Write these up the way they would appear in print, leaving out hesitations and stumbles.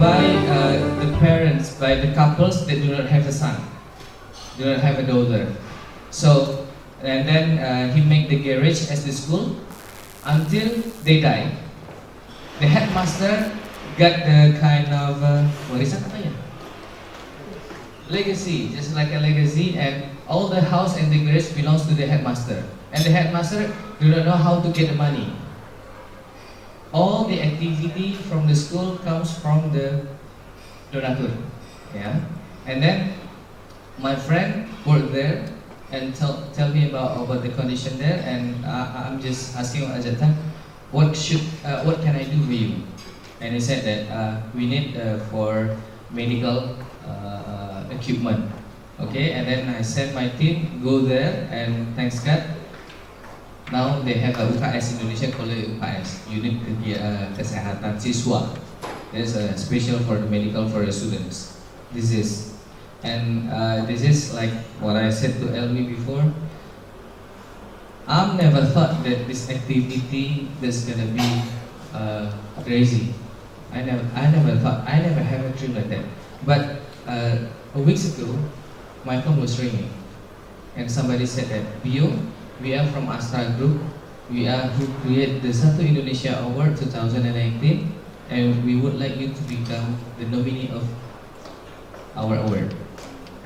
by the parents, by the couples that do not have a son, do not have a daughter. So, and then he make the garage as the school until they die. The headmaster got the kind of warisan apa ya? Legacy, just like a legacy, and all the house and the garage belongs to the headmaster. And the headmaster do not know how to get the money. All the activity from the school comes from the donatur, yeah. And then my friend worked there and tell me about the condition there, and I'm just asking at that time, what can I do for you? And he said that we need for medical equipment. Okay, and then I sent my team go there, and thanks God, now they have a UKS Indonesia called UKS, Unit Kesehatan Siswa. There's a special for the medical for the students. This is, and this is like what I said to Elmi before. I've never thought that this activity is gonna be crazy. I never thought. I never have a dream like that. But a week ago, my phone was ringing, and somebody said that, Bio, we are from Astra Group. We are who create the Satu Indonesia Award 2019, and we would like you to become the nominee of our award.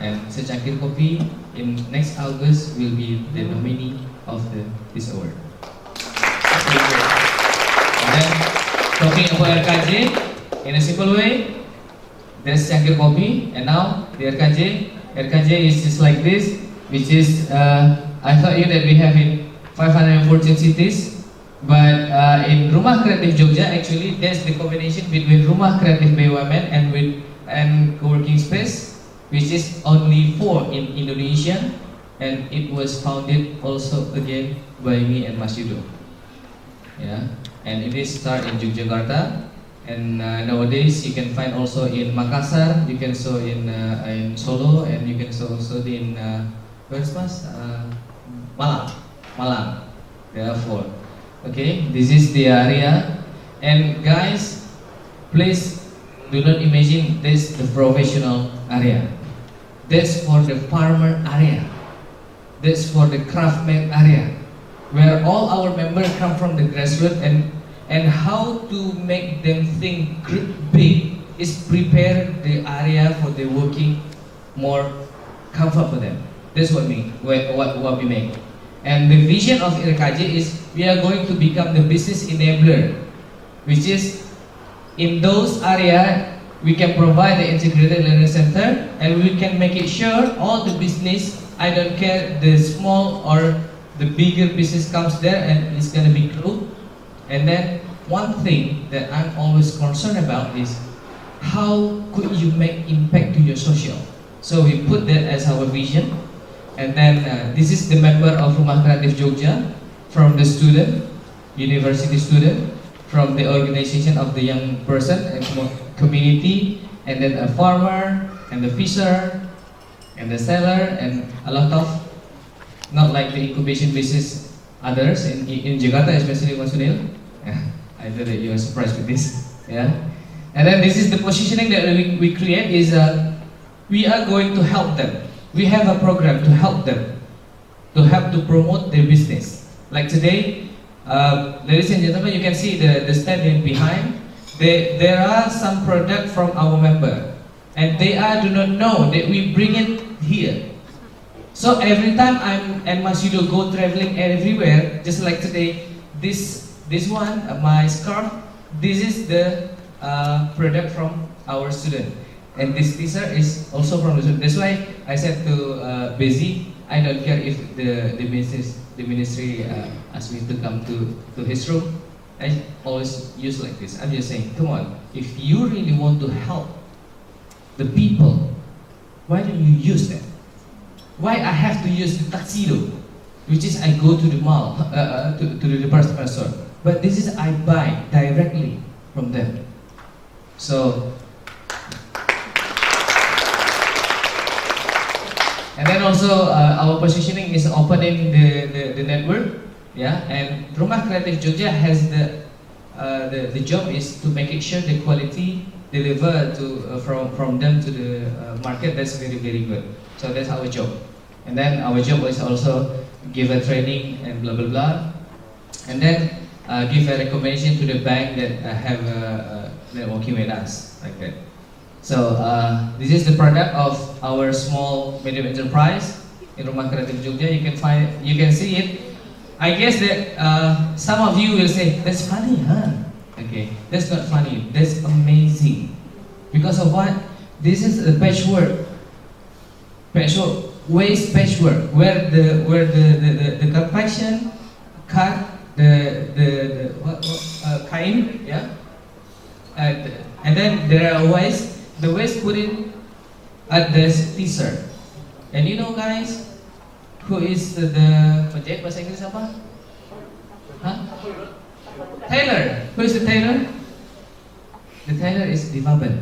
And Secangkir Kopi in next August will be the nominee of this award. And then talking about RKJ in a simple way, there's Secangkir Kopi, and now the RKJ is just like this, which is I thought you that we have in 514 cities, but in Rumah Kreatif Jogja, actually that's the combination between Rumah Kreatif BUMN and co-working space, which is only 4 in Indonesia, and it was founded also again by me and Mas Yudo. Yeah, and it is start in Yogyakarta, and nowadays you can find also in Makassar, you can saw in Solo, and you can saw also in where's Mas? Malang. There are 4. Okay, this is the area, and guys, please do not imagine this the professional area. That's for the farmer area. That's for the craftsman area, where all our members come from the grassroots, and how to make them think big is prepare the area for the working more comfort for them. That's what we make. And the vision of RKJ is we are going to become the business enabler, which is in those areas we can provide the integrated learning center, and we can make it sure all the business, I don't care the small or the bigger business comes there and it's gonna be grow. And then one thing that I'm always concerned about is how could you make impact to your social. So we put that as our vision. And then this is the member of Rumah Kreatif Jogja, from the student, university student, from the organization of the young person and community, and then a farmer, and the fisher, and the seller, and a lot of, not like the incubation business others in Jakarta, especially Mas Sunil. I know that you are surprised with this. Yeah. And then this is the positioning that we create is we are going to help them. We have a program to help them, to promote their business. Like today, ladies and gentlemen, you can see the stand in behind. There are some product from our member, and they do not know that we bring it here. So every time and Mas Yudo go traveling everywhere, just like today, this one, my scarf, this is the product from our student. And this teaser is also from the student. That's why I said to Bezi, I don't care if the ministry asks me to come to his room. I always use like this. I'm just saying, come on, if you really want to help the people, why don't you use that? Why I have to use the tuxedo, which is I go to the mall, to the department store. But this is I buy directly from them. So. And then also our positioning is opening the network, yeah. And Rumah Kreatif Jogja has the job is to make it sure the quality deliver to from them to the market, that's very good. So that's our job. And then our job is also give a training and blah blah blah, and then give a recommendation to the bank that have that working with us like that. So this is the product of our small medium enterprise in Rumah Kreatif Jogja. You can see it. I guess that some of you will say that's funny, huh? Okay, that's not funny. That's amazing. Because of what? This is a waste patchwork, where the confection cut the kain, yeah, and then there are waste. The waste put in at the t-shirt. And you know, guys, who is the penjahit bahasa Inggris apa? Huh? Tailor. Who is the tailor? The tailor is difabel.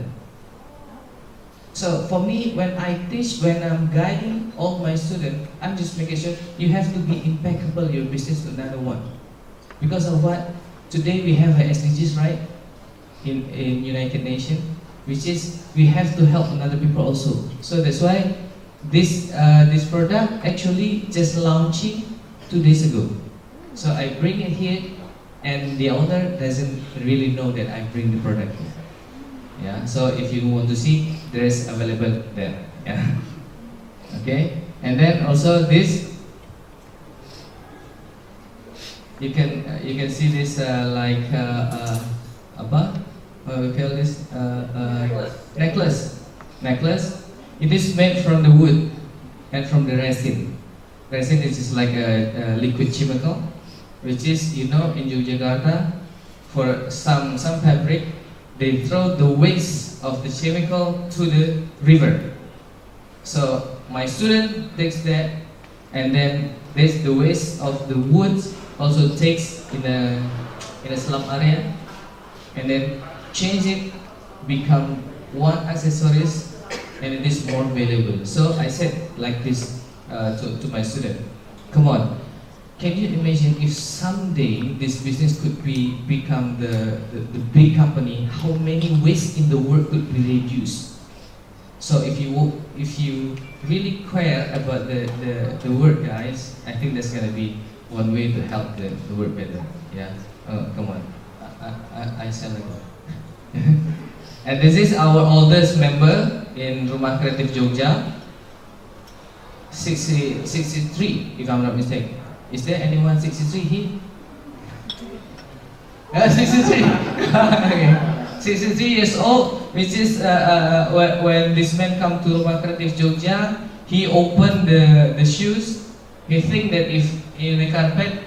So for me, when I teach, when I'm guiding all my students, I'm just making sure you have to be impeccable your business to another one. Because of what? Today we have a SDGs, right? In United Nations, which is we have to help another people also. So that's why this product actually just launching 2 days ago. So I bring it here, and the owner doesn't really know that I bring the product here. Yeah. So if you want to see, there is available there. Yeah. Okay. And then also this, you can see this like apa? What we call this necklace. It is made from the wood and from the resin. Resin is just like a liquid chemical, which is, you know, in Yogyakarta, for some fabric, they throw the waste of the chemical to the river. So my student takes that, and then there's the waste of the wood also takes in a slum area, and then change it, become one accessories, and it is more valuable. So I said like this to my student, come on, can you imagine if someday this business could become the big company, how many waste in the world could be reduced? So if you really care about the work, guys, I think that's gonna be one way to help the work better. Yeah. Oh, come on. I sound like that. And this is our oldest member in Rumah Kreatif Jogja, 63, if I'm not mistaken. Is there anyone 63 here? 63. Okay. 63 years old, which is when this man come to Rumah Kreatif Jogja, he opened the shoes. He think that if in the carpet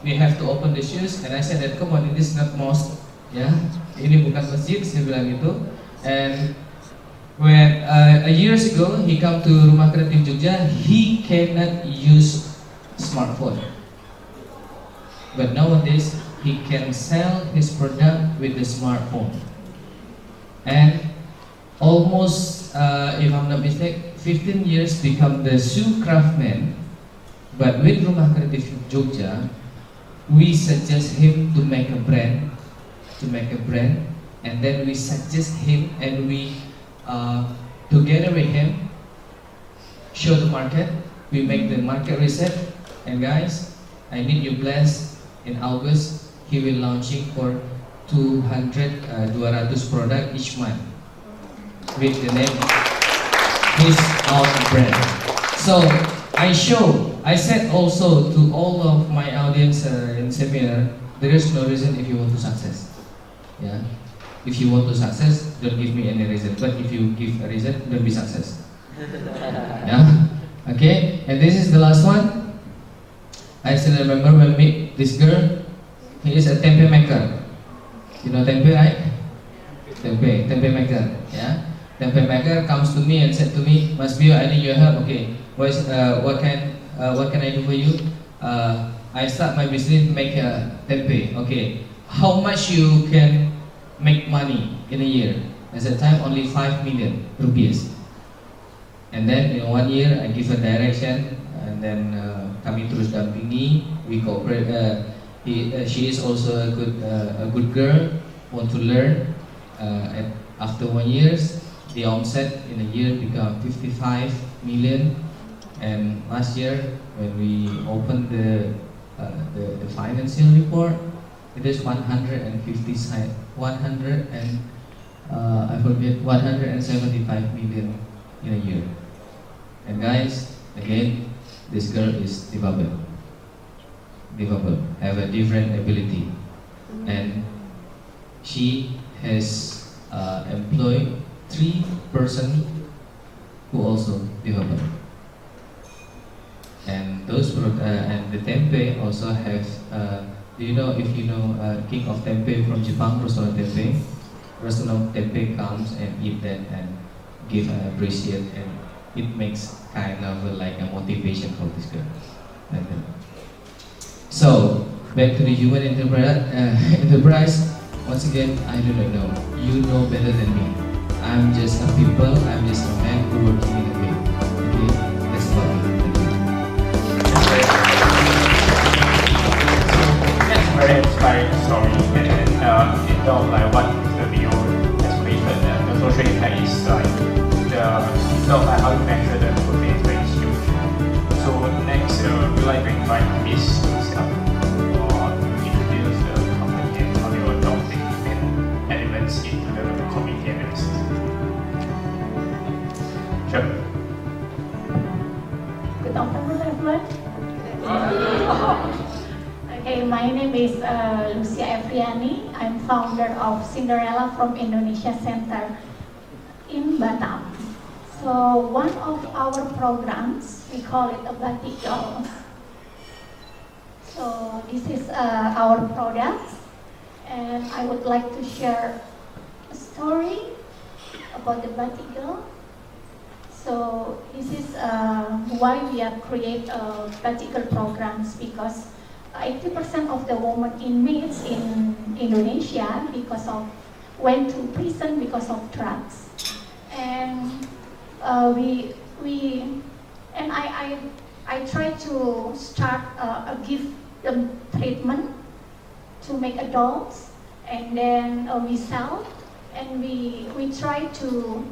we have to open the shoes, and I said that come on, it is not mosque, yeah. Ini bukan masjid, saya bilang itu. And when years ago he come to Rumah Kreatif Jogja, he cannot use smartphone. But nowadays he can sell his product with the smartphone. And almost, if I'm not mistaken, 15 years become the shoe craftsman. But with Rumah Kreatif Jogja, we suggest him to make a brand. And then we suggest him, and we together with him show the market. We make the market research, and guys, I need you blessed. In August he will launching for 200 product each month with the name his own brand. So I said also to all of my audience in seminar, there is no reason if you want to success. Yeah, if you want to success, don't give me any reason. But if you give a reason, don't be success. Yeah. Okay. And this is the last one. I still remember when I meet this girl. He is a tempe maker. You know tempe, right? Tempe maker. Yeah. Tempe maker comes to me and said to me, Mas Bio, I need your help. Okay. What can I do for you? I start my business make a tempe. Okay. How much you can make money in a year? At that time, only 5 million rupees. And then in 1 year, I give a direction, and then kami terus dampingi. We cooperate. She is also a good girl, want to learn. After 1 year, the onset in a year become 55 million. And last year, when we opened the financial report, it is 175 million in a year. And guys, again, this girl is developed, have a different ability, and she has employed 3 persons who also developed. And those and the tempeh also have. Do you know, if you know King of Tempeh from Japan, Restaurant Tempeh? Restaurant Tempeh comes and eat that and give appreciate, and it makes kind of like a motivation for this girl. So back to the human enterprise. Once again, I do not know. You know better than me. I'm just a people. I'm just a man who working in a way. Okay, that's about it. That's a very inspiring story. And then in terms of like what the video explanation and the social impact is like in terms of like how to measure the protein is very huge. So next, we'd like to invite Miss Lucia or introduce the company and how they are adopting different elements into the community analysis. Sure. Good afternoon, everyone. Okay, my name is Lucia Efriani. I'm founder of Cinderella from Indonesia Center in Batam. So one of our programs, we call it a batik doll. So this is our product, and I would like to share a story about the batik doll. So this is why we have created batik doll programs, because 80% of the women inmates in Indonesia went to prison because of drugs, and I try to start give them treatment to make adults, and then we sell, and we try to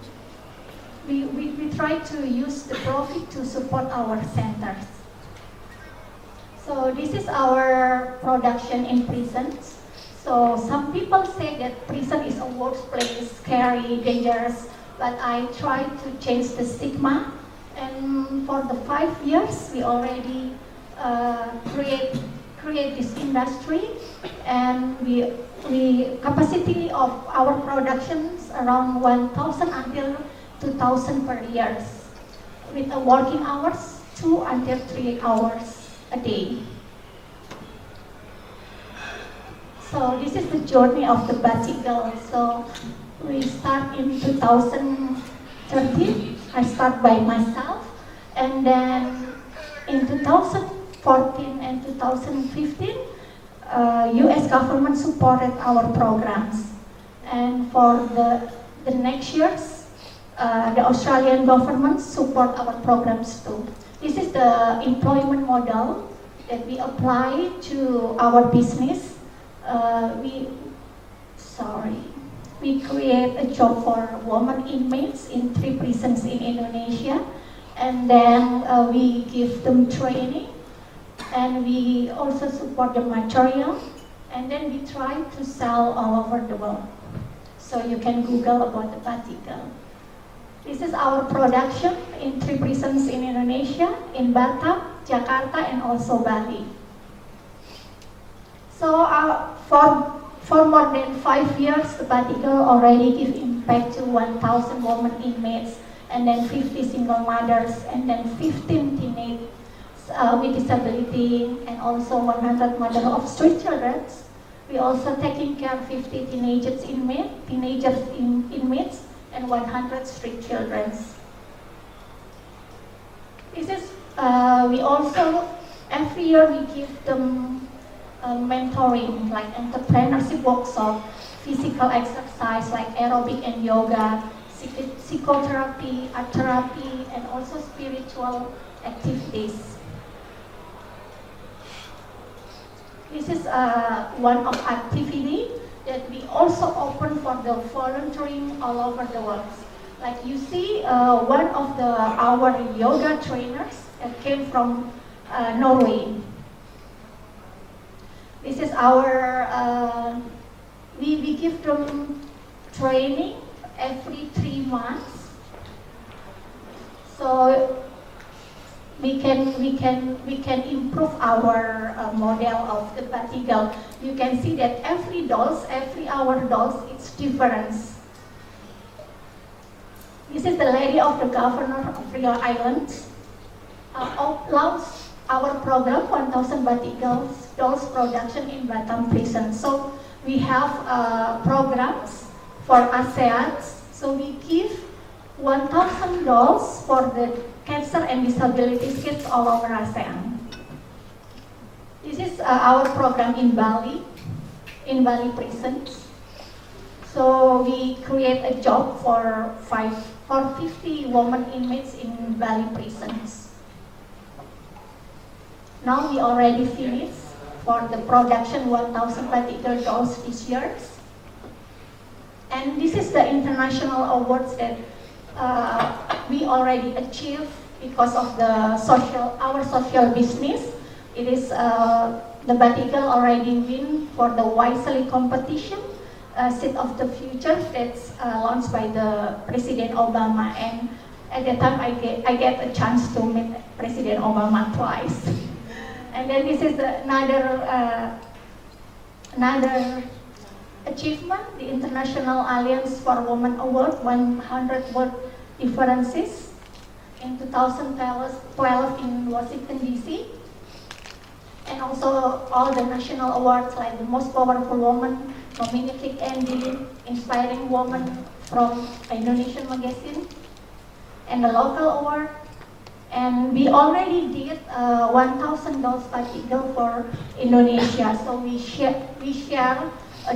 use the profit to support our centers. So this is our production in prisons. So some people say that prison is a workplace, scary, dangerous, but I try to change the stigma. And for the 5 years, we already create this industry, and we capacity of our productions around 1,000 until 2,000 per year, with a working hours 2 until 3 hours a day. So this is the journey of the batik girl. So we start in 2013. I start by myself, and then in 2014 and 2015, U.S. government supported our programs, and for the next years, the Australian government support our programs too. This is the employment model that we apply to our business. We create a job for women inmates in 3 prisons in Indonesia, and then we give them training, and we also support the material, and then we try to sell all over the world. So you can Google about the batik girl. This is our production in 3 prisons in Indonesia, in Batam, Jakarta, and also Bali. So for more than 5 years, the batik girl already give impact to 1,000 women inmates, and then 50 single mothers, and then 15 teenagers with disability, and also 100 mothers of street children. We also taking care of 50 teenagers inmates, and 100 street children. This is we also every year we give them mentoring, like entrepreneurship workshop, physical exercise like aerobic and yoga, psychotherapy, art therapy, and also spiritual activities. This is one of activity that we also open for the volunteering all over the world. Like you see, one of our yoga trainers came from Norway. This is our, we give them training every 3 months. So we can improve our model of the batigal. You can see that every our dolls, it's different. This is the lady of the governor of Rio Island. Launched our program 1,000 batik dolls production in Batam prison. So we have programs for ASEAN. So we give 1,000 dolls for the cancer and disability kids all over ASEAN. This is our program in Bali prisons. So we create a job for 50 women inmates in Bali prisons. Now we already finished for the production 1,000 batik dolls this year. And this is the international awards that we already achieved because of our social business. It is the batigal already win for the Wisely competition, Seed of the Future, that's launched by the President Obama. And at that time, I get a chance to meet President Obama twice. And then this is another achievement, the International Alliance for Women Award, 100 World Differences in 2012 in Washington, D.C. And also all the national awards like the Most Powerful Woman, Nominated Andy, Inspiring Woman from Indonesian Magazine, and the local award. And we already did 1,000 dolls batigal for Indonesia. So we share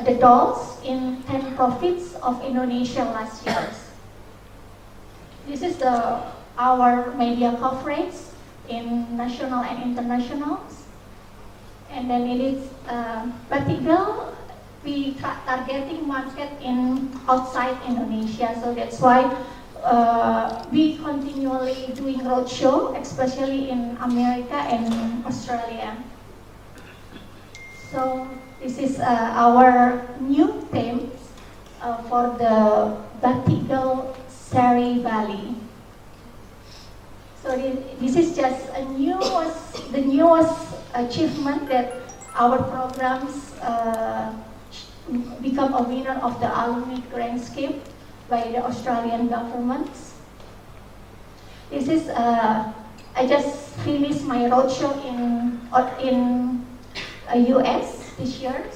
the dolls in 10 profits of Indonesia last year. This is our media coverage in national and international. And then it is batigal, we targeting market in outside Indonesia. So that's why we continually doing roadshow, especially in America and Australia. So this is our new theme for the Batigal Sari Bali. So this is just the newest achievement that our programs become a winner of the alumni grant scheme by the Australian government. This is I just finished my roadshow in US this year,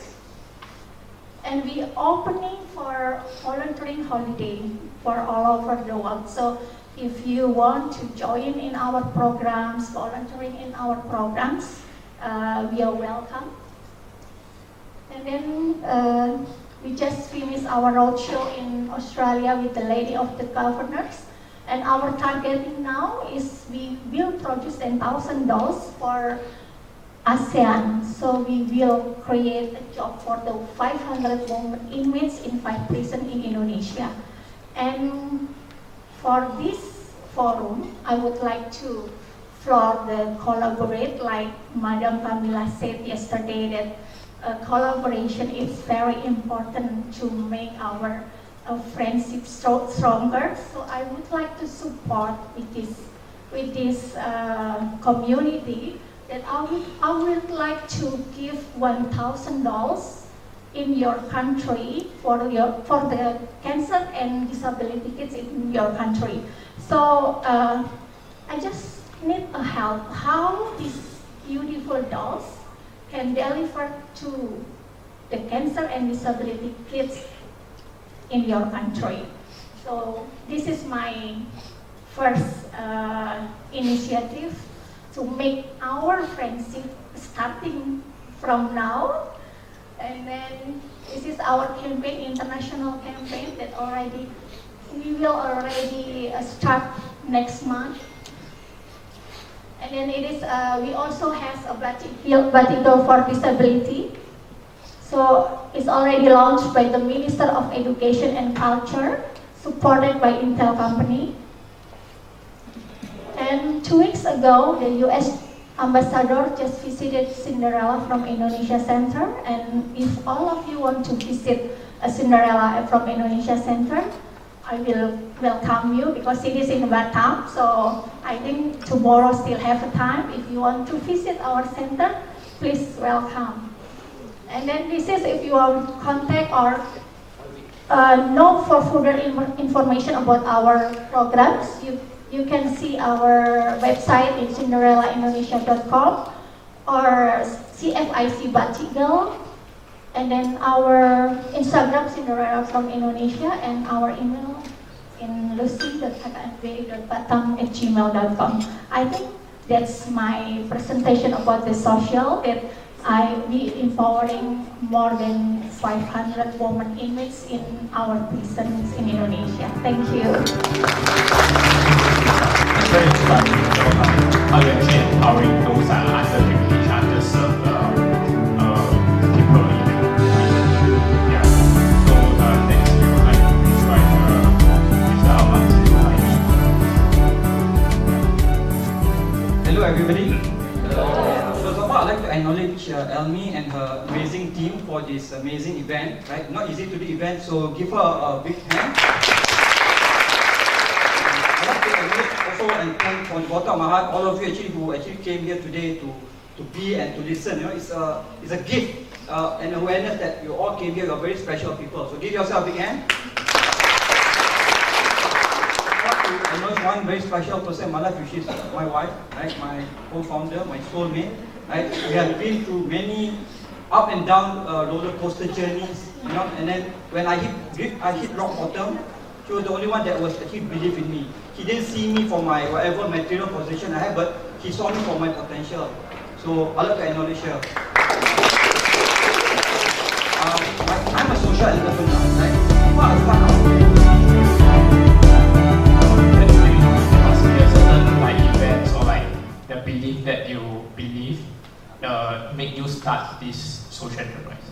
and we opening for volunteering holiday for all over the world. So if you want to join in our programs, volunteering in our programs, we are welcome. And then we just finished our roadshow in Australia with the Lady of the Governors. And our targeting now is we will produce 10,000 dolls for ASEAN. So we will create a job for the 500 women inmates in 5 prisons in Indonesia. And for this forum, I would like to collaborate, like Madam Pamela said yesterday, that collaboration is very important to make our friendship stronger. So I would like to support with this community that I would like to give 1,000 dolls in your country for the cancer and disability kids in your country. So I just need a help how these beautiful dolls can deliver to the cancer and disability kids in your country. So this is my first initiative to make our friendship starting from now. And then this is our campaign, international campaign that we will already start next month. And then it is we also have a batigal for disability. So it's already launched by the Minister of Education and Culture, supported by Intel company. And 2 weeks ago, the US ambassador just visited Cinderella from Indonesia Center. And if all of you want to visit a Cinderella from Indonesia Center, I will welcome you because it is in Batam. So I think tomorrow still have a time. If you want to visit our center, please welcome. And then this is if you want to contact or know for further information about our programs, you can see our website in cinderellaindonesia.com or CFIC Batigal, and then our Instagram Cinderella from Indonesia, and our email in lucy.kknv.batam@gmail.com. I think that's my presentation about the social that I be empowering more than 500 women inmates in our prisons in Indonesia. Thank you. It's very inspiring. How you actually empowering those underprivileged, underserved people in Indonesia. Yeah. So next we would like to invite Mr. Ahmad to Hello everybody. First of all, I'd like to acknowledge Elmi and her amazing team for this amazing event. Right, not easy to do event, so give her a big hand. I'd like to acknowledge also and thank from the bottom of my heart all of you who came here today to be and to listen. You know, it's a gift and awareness that you all came here. You are very special people. So give yourself a big hand. I know one very special person in my life, which is my wife, right? My co-founder, my soulmate. Right? We have been through many up and down roller coaster journeys, you know. And then when I hit rock bottom, she was the only one that was actually believe in me. He didn't see me for my whatever material position I have, but he saw me for my potential. So I love to acknowledge her. I'm a social entrepreneur, right? Before I start out, events or like the belief that you believe make you start this social enterprise?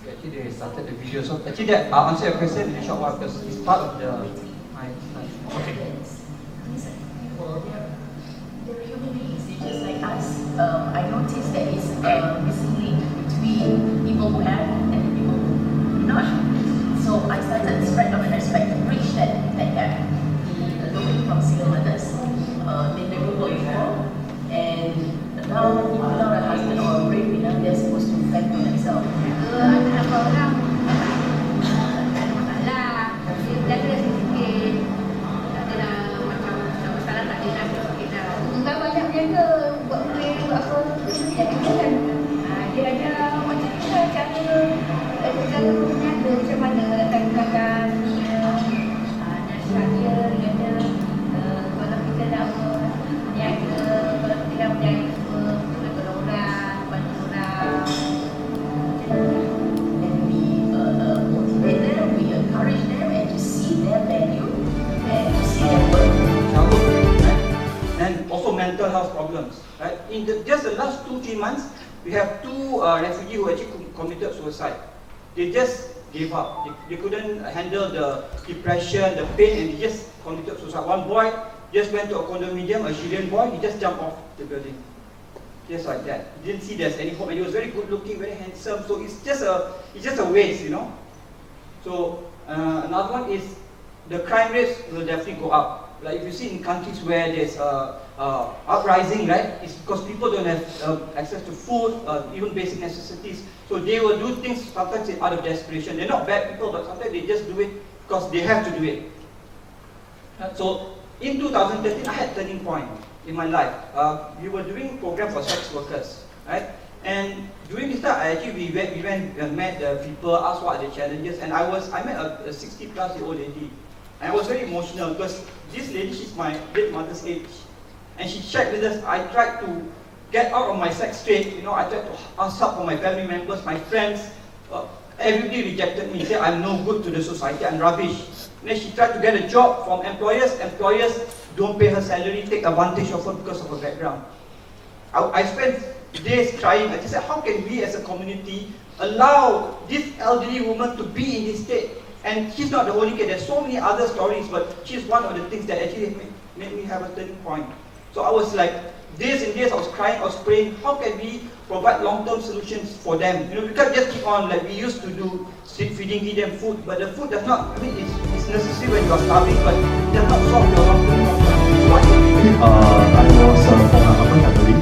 actually they started the video, so actually that I'll answer your question in a short while because it's part of my Okay. The human beings, they're just like us. I noticed there is a missing link between people who have and the people who do not. So I started spread awareness to bridge that gap. The low income single mothers, they never worked before, and now without a husband or a breadwinner, they're supposed to fend for themselves. Apa orang tak ada masalah, dia jaga sikit, tak ada dah macam tak masalah, tak ada dah sikit dah. Enggak banyak jaga, buat kuih, buat apa, jadi kan. Dia ada macam kita cara berniaga macam mana, kadang-kadang nasihat dia ada kalau kita nak berniaga, kalau kita nak berniaga kita tolong orang, bantu orang. Motivate them, we encourage them, and to see their value and to see their worth. childhood, right? And also mental health problems, right? In just the last 2-3 months, we have 2 refugees who actually committed suicide. They just gave up. They couldn't handle the depression, the pain, and they just committed suicide. One boy just went to a condominium, a Chilean boy, he just jumped off the building. Just like that. He didn't see there's any hope, and he was very good looking, very handsome. So it's just a waste, you know. So another one is the crime rates will definitely go up. Like if you see in countries where there's uprising, right? It's because people don't have access to food, even basic necessities. So they will do things sometimes out of desperation. They're not bad people, but sometimes they just do it because they have to do it. So in 2013, I had a turning point in my life. We were doing program for sex workers, right? And during this time, we met the people, asked what are the challenges, and I met a 60-plus-year-old lady, and I was very emotional because this lady, she's my late mother's age, and she shared with us. I tried to get out of my sex trade, you know. I tried to ask help from my family members, my friends. Everybody rejected me, said I'm no good to the society, I'm rubbish. And then she tried to get a job from employers. Employers don't pay her salary, take advantage of her because of her background. I spent days crying. I just said, how can we as a community allow this elderly woman to be in this state? And she's not the only case. There's so many other stories, but she's one of the things that actually made me have a turning point. So I was like, days and days I was crying, I was praying, how can we provide long-term solutions for them? You know, we can't just keep on like we used to do, street feeding, give them food, but the food does not, I mean, it's necessary when you are starving, but it does not solve your long-term problem. So what do you do? I was from an urban family.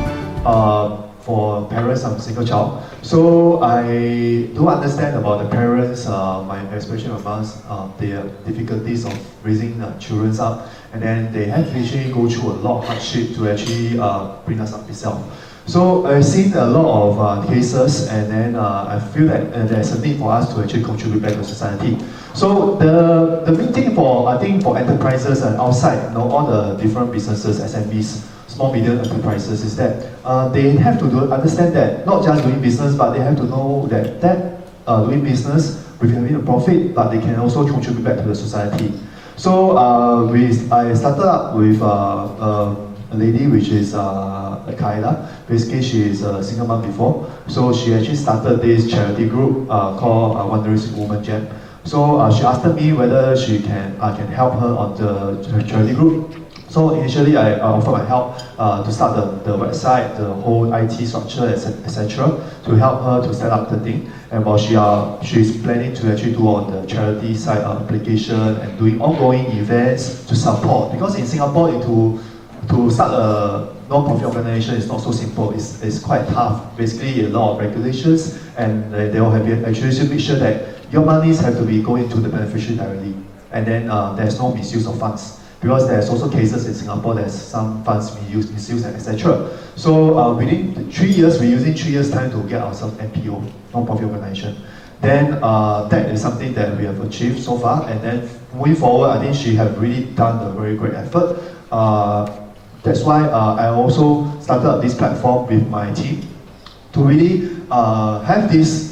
For parents, I'm a single child. So I do understand about the parents, my especially my mom's, their difficulties of raising children up. And then they have to actually go through a lot of hardship to actually bring us up itself. So I've seen a lot of cases, and then I feel that there's a need for us to actually contribute back to society. So the main thing for, I think, for enterprises and outside, you know, all the different businesses, SMBs, small medium enterprises, is that they have to understand that not just doing business, but they have to know that doing business with having a profit, but they can also contribute back to the society. So I started up with a lady which is Kaila. Basically, she is a single mom before, so she actually started this charity group called Wondering Woman Jam. So she asked me whether I can help her on the charity group. So initially, I offered my help to start the website, the whole IT structure, etc., to help her to set up the thing. And while she's planning to actually do on the charity side application and doing ongoing events to support. Because in Singapore, to start a non-profit organization is not so simple. It's quite tough. Basically, a lot of regulations, and they will have actually to make sure that your monies have to be going to the beneficiary directly, and then there's no misuse of funds. Because there's also cases in Singapore, there's some funds misuse, etc. So within 3 years, we're using 3 years' time to get ourselves NPO, non-profit organization. Then that is something that we have achieved so far. And then moving forward, I think she has really done a very great effort. That's why I also started up this platform with my team to really have these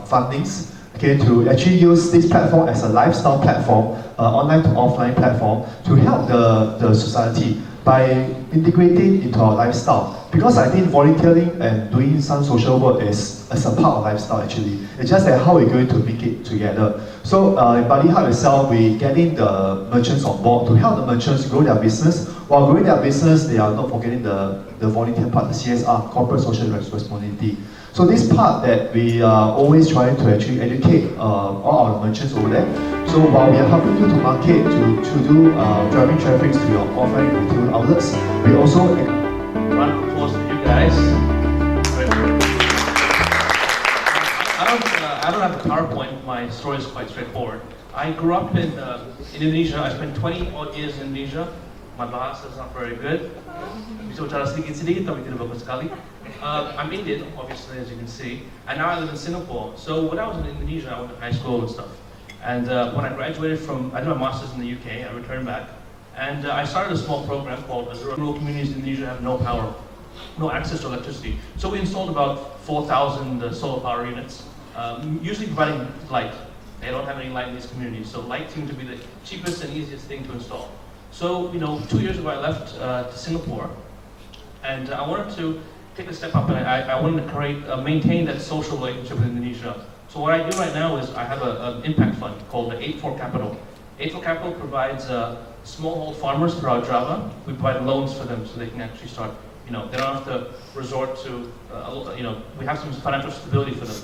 fundings, okay, to actually use this platform as a lifestyle platform, online to offline platform, to help the society by integrating into our lifestyle. Because I think volunteering and doing some social work is a part of lifestyle actually. It's just that how we're going to make it together. So in Bali Hub itself, we're getting the merchants on board to help the merchants grow their business. While growing their business, they are not forgetting the volunteer part, the CSR, corporate social responsibility. So this part that we are always trying to actually educate all our merchants over there. So while we are helping you to market, to do driving traffic to your offline retail outlets, we also round of applause for you guys. I don't have a PowerPoint. My story is quite straightforward. I grew up in Indonesia. I spent 20 odd years in Indonesia. My bahasa is not very good. Bisa bicara sedikit-sedikit, tapi tidak bagus sekali. I'm Indian, obviously, as you can see, and now I live in Singapore. So when I was in Indonesia, I went to high school and stuff. And when I graduated I did my master's in the UK. I returned back, and I started a small program called Rural Communities in Indonesia Have No Power, no access to electricity. So we installed about 4,000 solar power units, usually providing light. They don't have any light in these communities, so light seemed to be the cheapest and easiest thing to install. So 2 years ago, I left to Singapore, and I wanted to take a step up, and I wanted to maintain that social relationship with Indonesia. So what I do right now is I have an impact fund called the 8-4 Capital. 8-4 Capital provides smallhold farmers throughout Java. We provide loans for them so they can actually start, they don't have to resort to, we have some financial stability for them.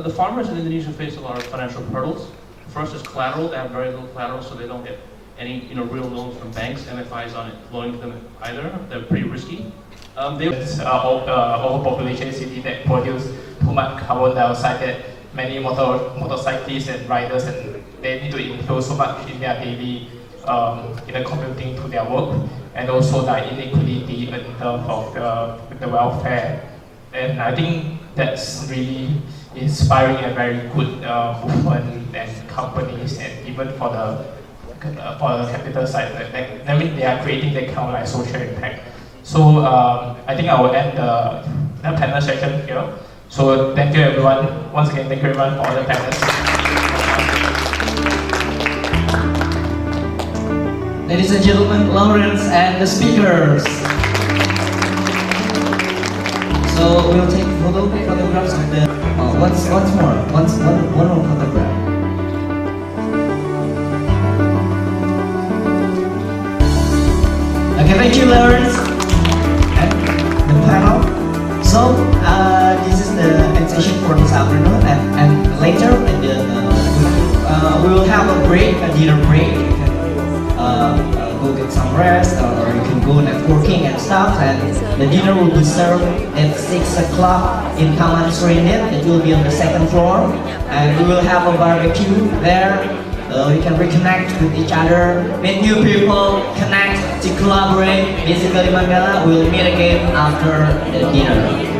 The farmers in Indonesia face a lot of financial hurdles. First is collateral. They have very little collateral, so they don't get any real loans from banks, MFIs on it, loaning to them either. They're pretty risky. Overpopulation city that produce too much carbon dioxide that many motorcyclists and riders, and they need to inhale so much in their daily commuting to their work, and also the inequality in terms of the welfare. And I think that's really inspiring and very good movement and companies, and even for the capital side, they are creating that kind of like social impact. So I think I will end the panel session here. So thank you everyone. Once again, thank you everyone for all the panelists. Ladies and gentlemen, laureates and the speakers. So So we'll take photographs of the one more photograph. Okay, thank you, Lawrence and the panel. So this is the end session for this afternoon, and later we will have a break, a dinner break. You can go get some rest, or you can go networking and stuff. And the dinner will be served at 6 o'clock in Taman Serendip. It will be on the second floor, and we will have a barbecue there. We can reconnect with each other, meet new people, connect, to collaborate. Basically, Mandela will meet again after the dinner.